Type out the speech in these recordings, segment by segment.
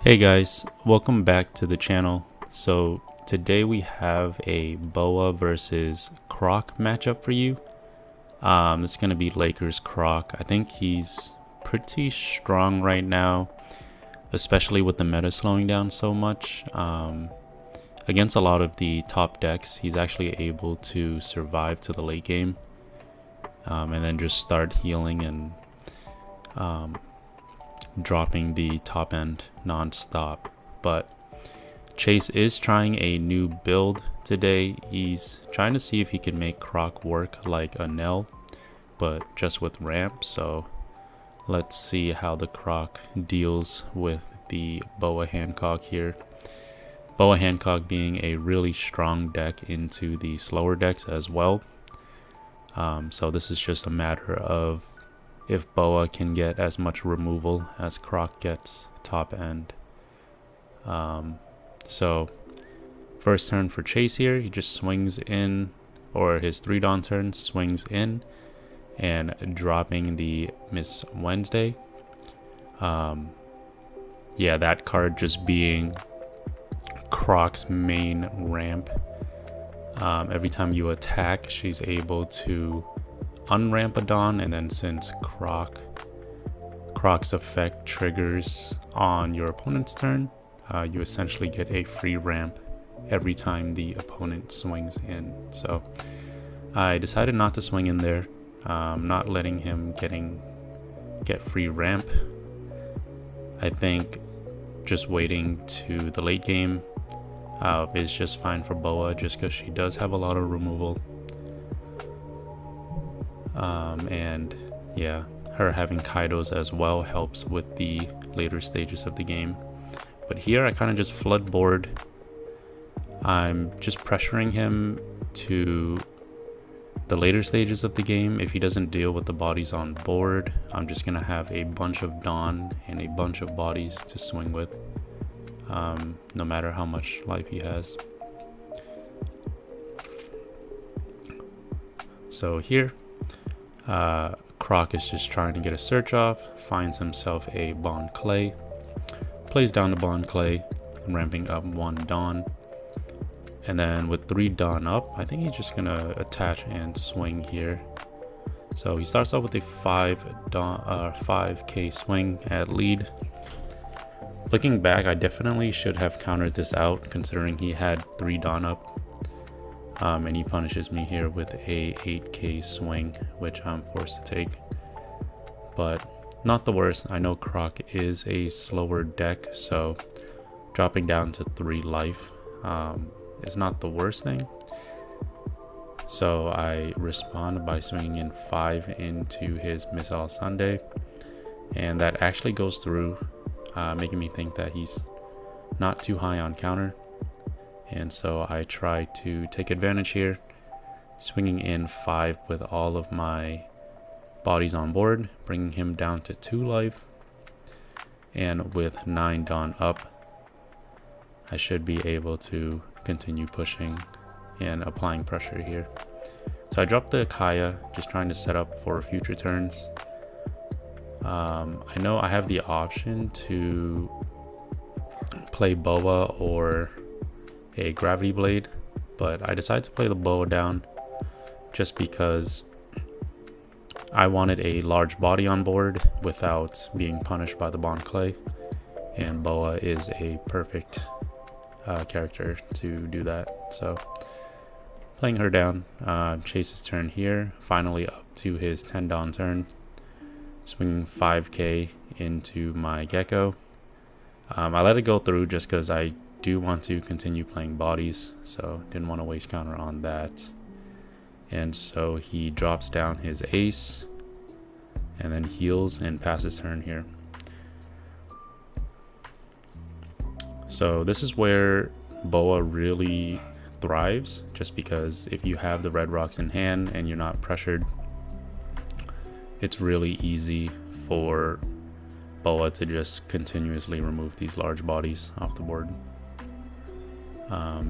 Hey guys, welcome back to the channel. So today we have a Boa versus Croc matchup for you. It's going to be Lakers Croc. I think he's pretty strong right now, especially with the meta slowing down so much. Against a lot of the top decks, he's actually able to survive to the late game and then just start healing and dropping the top end non-stop. But Chase is trying a new build today. He's trying to see if he can make Croc work like a Nell, but just with ramp. So let's see how the Croc deals with the Boa Hancock here. Boa Hancock being a really strong deck into the slower decks as well. So this is just a matter of if Boa can get as much removal as Croc gets top end. So first turn for Chase here, he just swings in, or his 3-Dawn turn swings in and dropping the Miss Wednesday. Yeah, that card just being Croc's main ramp. Every time you attack, she's able to unramp a Dawn, and then since Croc's effect triggers on your opponent's turn, you essentially get a free ramp every time the opponent swings in. So I decided not to swing in there, not letting him get free ramp. I think just waiting to the late game is just fine for Boa, just because she does have a lot of removal. And yeah, her having Kaidos as well helps with the later stages of the game. But here I kind of just flood board. I'm just pressuring him to the later stages of the game. If he doesn't deal with the bodies on board, I'm just gonna have a bunch of Dawn and a bunch of bodies to swing with, no matter how much life he has. So here Croc is just trying to get a search off, finds himself a Bond Clay, plays down the Bond Clay, ramping up 1 Dawn, and then with 3 Dawn up, I think he's just gonna attach and swing here. So he starts off with a 5k swing at lead. Looking back, I definitely should have countered this out, considering he had 3 Dawn up. And he punishes me here with a 8k swing, which I'm forced to take. But not the worst. I know Croc is a slower deck, so dropping down to 3 life is not the worst thing. So I respond by swinging in 5 into his Missile Sunday, and that actually goes through, making me think that he's not too high on counter. And so I try to take advantage here, swinging in 5 with all of my bodies on board, bringing him down to 2 life. And with 9 Dawn up, I should be able to continue pushing and applying pressure here. So I dropped the Kaya, just trying to set up for future turns. I know I have the option to play Boa or a Gravity Blade, but I decided to play the Boa down just because I wanted a large body on board without being punished by the Bond Clay, and Boa is a perfect character to do that. So playing her down, Chase's turn here, finally up to his 10 Dawn turn, swinging 5k into my Gecko. I let it go through just because I do want to continue playing bodies, so didn't want to waste counter on that. And so he drops down his ace and then heals and passes turn here. So this is where Boa really thrives, just because if you have the red rocks in hand and you're not pressured, it's really easy for Boa to just continuously remove these large bodies off the board.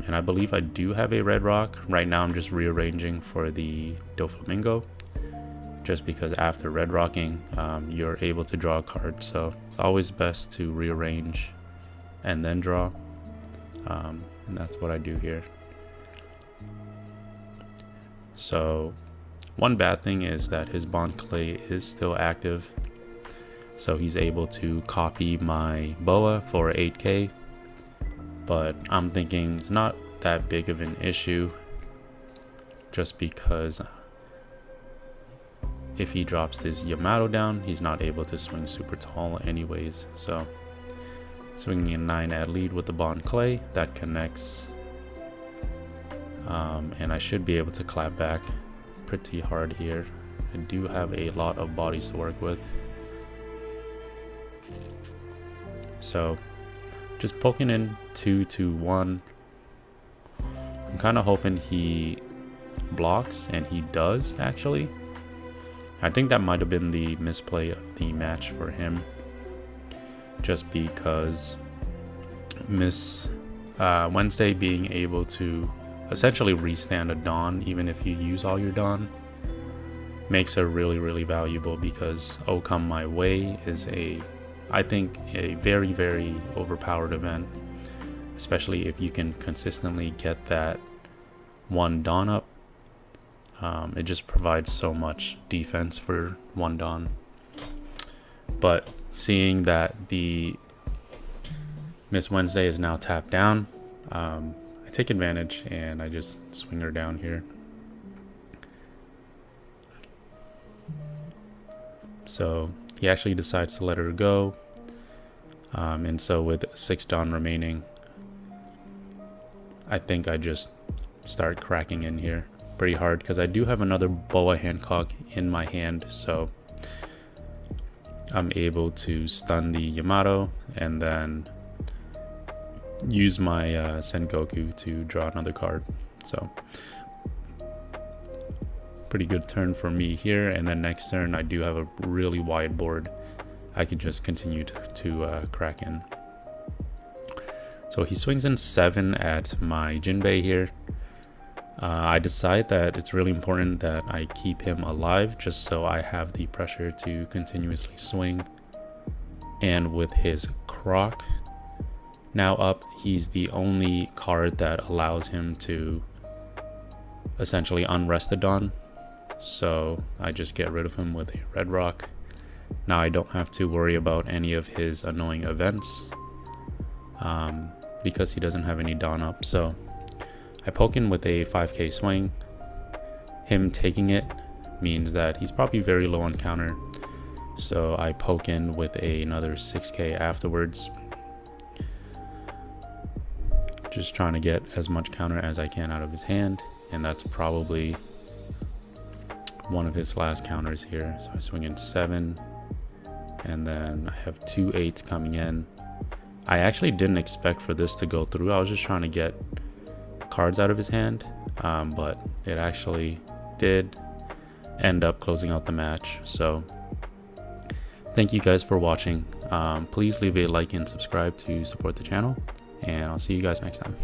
And I believe I do have a red rock. Right now I'm just rearranging for the Doflamingo, just because after red rocking, you're able to draw a card. So it's always best to rearrange and then draw. And that's what I do here. So one bad thing is that his bond clay is still active, so he's able to copy my Boa for 8k, but I'm thinking it's not that big of an issue, just because if he drops this Yamato down, he's not able to swing super tall anyways. So swinging a 9 ad lead with the bond clay, that connects, and I should be able to clap back pretty hard here. I do have a lot of bodies to work with, so just poking in 2-2-1. I'm kind of hoping he blocks, and he does actually. I think that might have been the misplay of the match for him, just because Miss Wednesday being able to essentially restand a Dawn, even if you use all your Dawn, makes her really valuable, because Oh Come My Way is I think a very overpowered event, especially if you can consistently get that one Dawn up. It just provides so much defense for one Dawn. But seeing that the Miss Wednesday is now tapped down, I take advantage and I just swing her down here. So he actually decides to let her go, and so with 6 Dawn remaining, I think I just start cracking in here pretty hard, because I do have another Boa Hancock in my hand, so I'm able to stun the Yamato and then use my Sengoku to draw another card. So pretty good turn for me here, and then next turn I do have a really wide board. I could just continue to crack in. So he swings in 7 at my Jinbei here. I decide that it's really important that I keep him alive, just so I have the pressure to continuously swing. And with his Croc now up, he's the only card that allows him to essentially unrest the Dawn. So I just get rid of him with a Red Rock. Now I don't have to worry about any of his annoying events, because he doesn't have any Dawn up. So I poke in with a 5k swing. Him taking it means that he's probably very low on counter, so I poke in with another 6k afterwards, just trying to get as much counter as I can out of his hand, and that's probably one of his last counters here. So I swing in 7, and then I have 2 8s coming in. I actually didn't expect for this to go through. I was just trying to get cards out of his hand, but it actually did end up closing out the match. So thank you guys for watching. Please leave a like and subscribe to support the channel, and I'll see you guys next time.